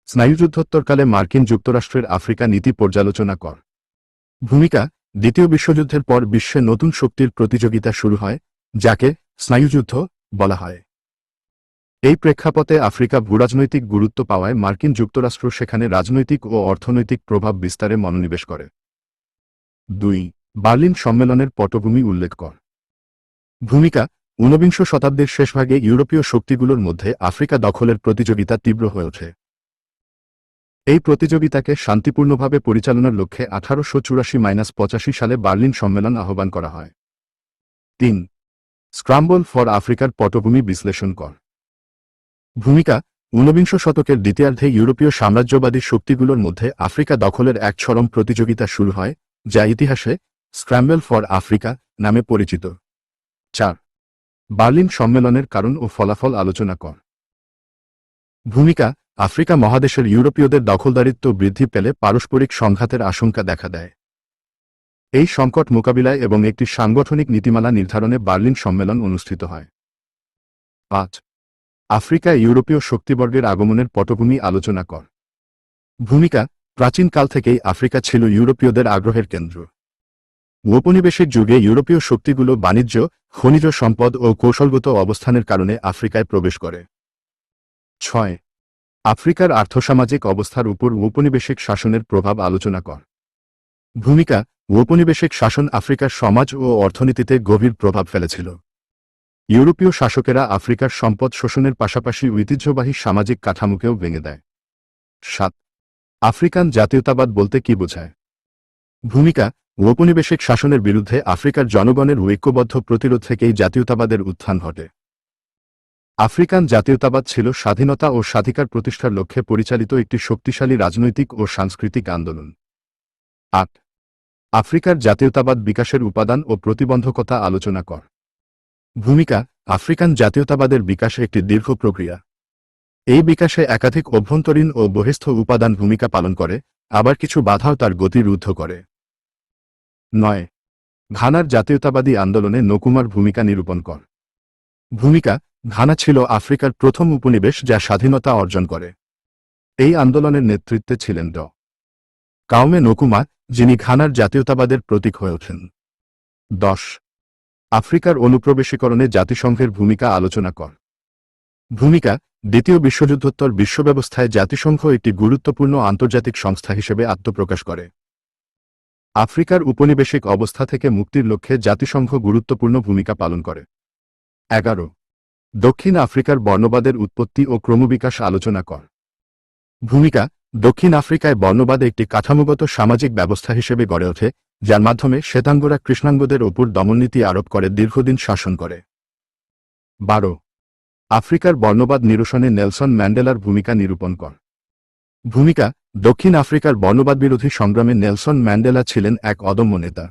স্নায়ুযুদ্ধোত্তরকালে মার্কিন যুক্তরাষ্ট্রের আফ্রিকা নীতি পর্যালোচনা কর। ভূমিকা: দ্বিতীয় বিশ্বযুদ্ধের পর বিশ্বে নতুন শক্তির প্রতিযোগিতা শুরু হয়, যাকে স্নায়ুযুদ্ধ বলা হয়। এই প্রেক্ষাপটে আফ্রিকা ভূরাজনৈতিক গুরুত্ব পাওয়ায় মার্কিন যুক্তরাষ্ট্র সেখানে রাজনৈতিক ও অর্থনৈতিক প্রভাব বিস্তারে মনোনিবেশ করে। 2. বার্লিন সম্মেলনের পটভূমি উল্লেখ কর। ভূমিকা: ঊনবিংশ শতাব্দীর শেষভাগে ইউরোপীয় শক্তিগুলোর মধ্যে আফ্রিকা দখলের প্রতিযোগিতা তীব্র হয়ে ওঠে। এই প্রতিযোগিতাকে শান্তিপূর্ণভাবে পরিচালনার লক্ষ্যে 1884-85 সালে বার্লিন সম্মেলন আহ্বান করা হয়। 3. স্ক্রাম্বল ফর আফ্রিকার পটভূমি বিশ্লেষণ কর। ভূমিকা: ঊনবিংশ শতকের দ্বিতীয়ার্ধে ইউরোপীয় সাম্রাজ্যবাদী শক্তিগুলোর মধ্যে আফ্রিকা দখলের এক চরম প্রতিযোগিতা শুরু হয়, যা ইতিহাসে স্ক্র্যাম্বল ফর আফ্রিকা নামে পরিচিত। 4. বার্লিন সম্মেলনের কারণ ও ফলাফল আলোচনা কর। ভূমিকা: আফ্রিকা মহাদেশের ইউরোপীয়দের দখলদারিত্ব বৃদ্ধি পেলে পারস্পরিক সংঘাতের আশঙ্কা দেখা দেয়। এই সংকট মোকাবিলায় এবং একটি সাংগঠনিক নীতিমালা নির্ধারণে বার্লিন সম্মেলন অনুষ্ঠিত হয়। 5. আফ্রিকায় ইউরোপীয় শক্তিবর্গের আগমনের পটভূমি আলোচনা কর। ভূমিকা: প্রাচীনকাল থেকেই আফ্রিকা ছিল ইউরোপীয়দের আগ্রহের কেন্দ্র। ঔপনিবেশিক যুগে ইউরোপীয় শক্তিগুলো বাণিজ্য, খনিজ সম্পদ ও কৌশলগত অবস্থানের কারণে আফ্রিকায় প্রবেশ করে। 6. আফ্রিকার আর্থসামাজিক অবস্থার উপর ঔপনিবেশিক শাসনের প্রভাব আলোচনা কর। ভূমিকা: ঔপনিবেশিক শাসন আফ্রিকার সমাজ ও অর্থনীতিতে গভীর প্রভাব ফেলেছিল। ইউরোপীয় শাসকেরা আফ্রিকার সম্পদ শোষণের পাশাপাশি ঐতিহ্যবাহী সামাজিক কাঠামোকেও ভেঙে দেয়। 7. আফ্রিকান জাতীয়তাবাদ বলতে কি বোঝায়? ভূমিকা: ঔপনিবেশিক শাসনের বিরুদ্ধে আফ্রিকার জনগণের ঐক্যবদ্ধ প্রতিরোধ থেকেই জাতীয়তাবাদের উত্থান ঘটে। আফ্রিকান জাতীয়তাবাদ ছিল স্বাধীনতা ও স্বাধিকার প্রতিষ্ঠার লক্ষ্যে পরিচালিত একটি শক্তিশালী রাজনৈতিক ও সাংস্কৃতিক আন্দোলন। 8. আফ্রিকার জাতীয়তাবাদ বিকাশের উপাদান ও প্রতিবন্ধকতা আলোচনা কর। ভূমিকা: আফ্রিকান জাতীয়তাবাদের বিকাশ একটি দীর্ঘ প্রক্রিয়া। এই বিকাশে একাধিক অভ্যন্তরীণ ও বহিস্থ উপাদান ভূমিকা পালন করে, আবার কিছু বাধাও তার গতি রুদ্ধ করে। 9. ঘানার জাতীয়তাবাদী আন্দোলনে নকুমার ভূমিকা নিরূপণ কর। ভূমিকা: ঘানা ছিল আফ্রিকার প্রথম উপনিবেশ যা স্বাধীনতা অর্জন করে। এই আন্দোলনের নেতৃত্বে ছিলেন ড. কাউমে নকুমা, যিনি ঘানার জাতীয়তাবাদের প্রতীক হয়ে ওঠেন। 10. আফ্রিকার অনুপ্রবেশীকরণে জাতিসংঘের ভূমিকা আলোচনা কর। ভূমিকা: দ্বিতীয় বিশ্বযুদ্ধোত্তর বিশ্বব্যবস্থায় জাতিসংঘ একটি গুরুত্বপূর্ণ আন্তর্জাতিক সংস্থা হিসেবে আত্মপ্রকাশ করে। আফ্রিকার উপনিবেশিক অবস্থা থেকে মুক্তির লক্ষ্যে জাতিসংঘ গুরুত্বপূর্ণ ভূমিকা পালন করে। 11. দক্ষিণ আফ্রিকার বর্ণবাদের উৎপত্তি ও ক্রমবিকাশ আলোচনা কর। ভূমিকা: দক্ষিণ আফ্রিকায় বর্ণবাদ একটি কাঠামোগত সামাজিক ব্যবস্থা হিসেবে গড়ে ওঠে, যার মাধ্যমে শ্বেতাঙ্গরা কৃষ্ণাঙ্গদের ওপর দমননীতি আরোপ করে দীর্ঘদিন শাসন করে। 12. আফ্রিকার বর্ণবাদ নিরসনে নেলসন ম্যান্ডেলার ভূমিকা নিরূপণ কর। ভূমিকা: দক্ষিণ আফ্রিকার বর্ণবাদ বিরোধী সংগ্রামে নেলসন ম্যান্ডেলা ছিলেন এক অদম্য নেতা।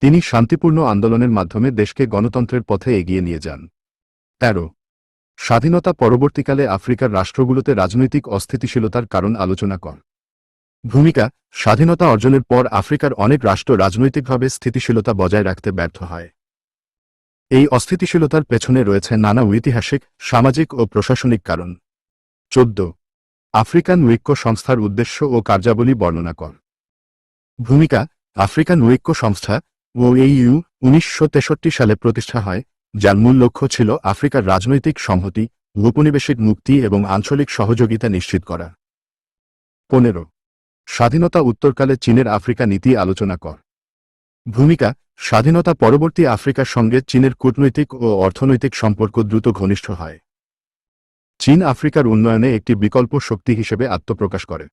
তিনি শান্তিপূর্ণ আন্দোলনের মাধ্যমে দেশকে গণতন্ত্রের পথে এগিয়ে নিয়ে যান। 13. স্বাধীনতা পরবর্তীকালে আফ্রিকার রাষ্ট্রগুলোতে রাজনৈতিক অস্থিতিশীলতার কারণ আলোচনা কর। ভূমিকা: স্বাধীনতা অর্জনের পর আফ্রিকার অনেক রাষ্ট্র রাজনৈতিকভাবে স্থিতিশীলতা বজায় রাখতে ব্যর্থ হয়। এই অস্থিতিশীলতার পেছনে রয়েছে নানা ঐতিহাসিক, সামাজিক ও প্রশাসনিক কারণ। 14. আফ্রিকান ঐক্য সংস্থার উদ্দেশ্য ও কার্যাবলী বর্ণনা কর। ভূমিকা: আফ্রিকান ঐক্য সংস্থা OAU 1963 সালে প্রতিষ্ঠা হয়, যার মূল লক্ষ্য ছিল আফ্রিকার রাজনৈতিক সংহতি, ঔপনিবেশিক মুক্তি এবং আঞ্চলিক সহযোগিতা নিশ্চিত করা। 15. স্বাধীনতা উত্তরকালে চীনের আফ্রিকা নীতি আলোচনা কর। ভূমিকা: স্বাধীনতা পরবর্তী আফ্রিকার সঙ্গে চীনের কূটনৈতিক ও অর্থনৈতিক সম্পর্ক দ্রুত ঘনিষ্ঠ হয়। চীন আফ্রিকার উন্নয়নে একটি বিকল্প শক্তি হিসেবে আত্মপ্রকাশ করে।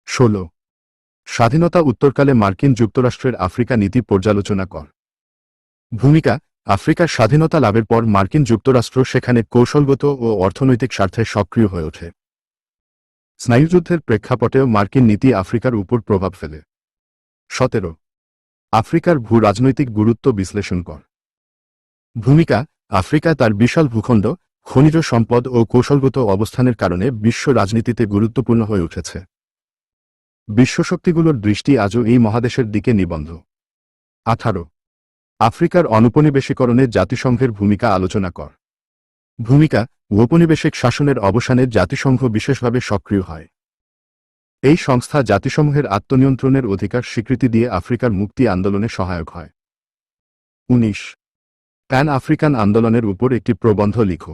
16. স্বাধীনতা উত্তরকালে মার্কিন যুক্তরাষ্ট্রের আফ্রিকা নীতি পর্যালোচনা কর। ভূমিকা: আফ্রিকার স্বাধীনতা লাভের পর মার্কিন যুক্তরাষ্ট্র সেখানে কৌশলগত ও অর্থনৈতিক স্বার্থে সক্রিয় হয়ে ওঠে। স্নায়ুযুদ্ধের প্রেক্ষাপটেও মার্কিন নীতি আফ্রিকার উপর প্রভাব ফেলে। 17. আফ্রিকার ভূ রাজনৈতিক গুরুত্ব বিশ্লেষণ কর। ভূমিকা: আফ্রিকা তার বিশাল ভূখণ্ড, খনিজ সম্পদ ও কৌশলগত অবস্থানের কারণে বিশ্ব রাজনীতিতে গুরুত্বপূর্ণ হয়ে উঠেছে। বিশ্বশক্তিগুলোর দৃষ্টি আজও এই মহাদেশের দিকে নিবদ্ধ। 18. আফ্রিকার অনুপনিবেশীকরণে জাতিসংঘের ভূমিকা আলোচনা কর। ভূমিকা: ঔপনিবেশিক শাসনের অবসানে জাতিসংঘ বিশেষভাবে সক্রিয় হয়। এই সংস্থা জাতিসমূহের আত্মনিয়ন্ত্রণের অধিকার স্বীকৃতি দিয়ে আফ্রিকার মুক্তি আন্দোলনে সহায়ক হয়। 19 প্যান আফ্রিকান আন্দোলনের উপর একটি প্রবন্ধ লিখো।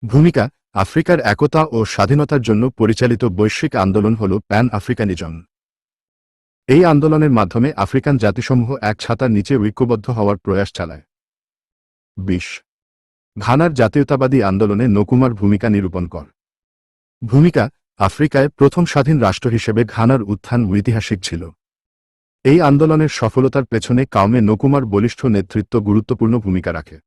ভূমিকা: আফ্রিকার একতা ও স্বাধীনতার জন্য পরিচালিত বৈশ্বিক আন্দোলন হল প্যান আফ্রিকানিজম। এই আন্দোলনের মাধ্যমে আফ্রিকান জাতিসমূহ এক ছাতার নিচে ঐক্যবদ্ধ হওয়ার প্রয়াস চালায়। 20 ঘানার জাতীয়তাবাদী আন্দোলনে নকুমার ভূমিকা নিরূপণ কর। ভূমিকা: আফ্রিকায় প্রথম স্বাধীন রাষ্ট্র হিসেবে ঘানার উত্থান ঐতিহাসিক ছিল। এই আন্দোলনের সফলতার পেছনে কাউমে নকুমার বলিষ্ঠ নেতৃত্ব গুরুত্বপূর্ণ ভূমিকা রাখে।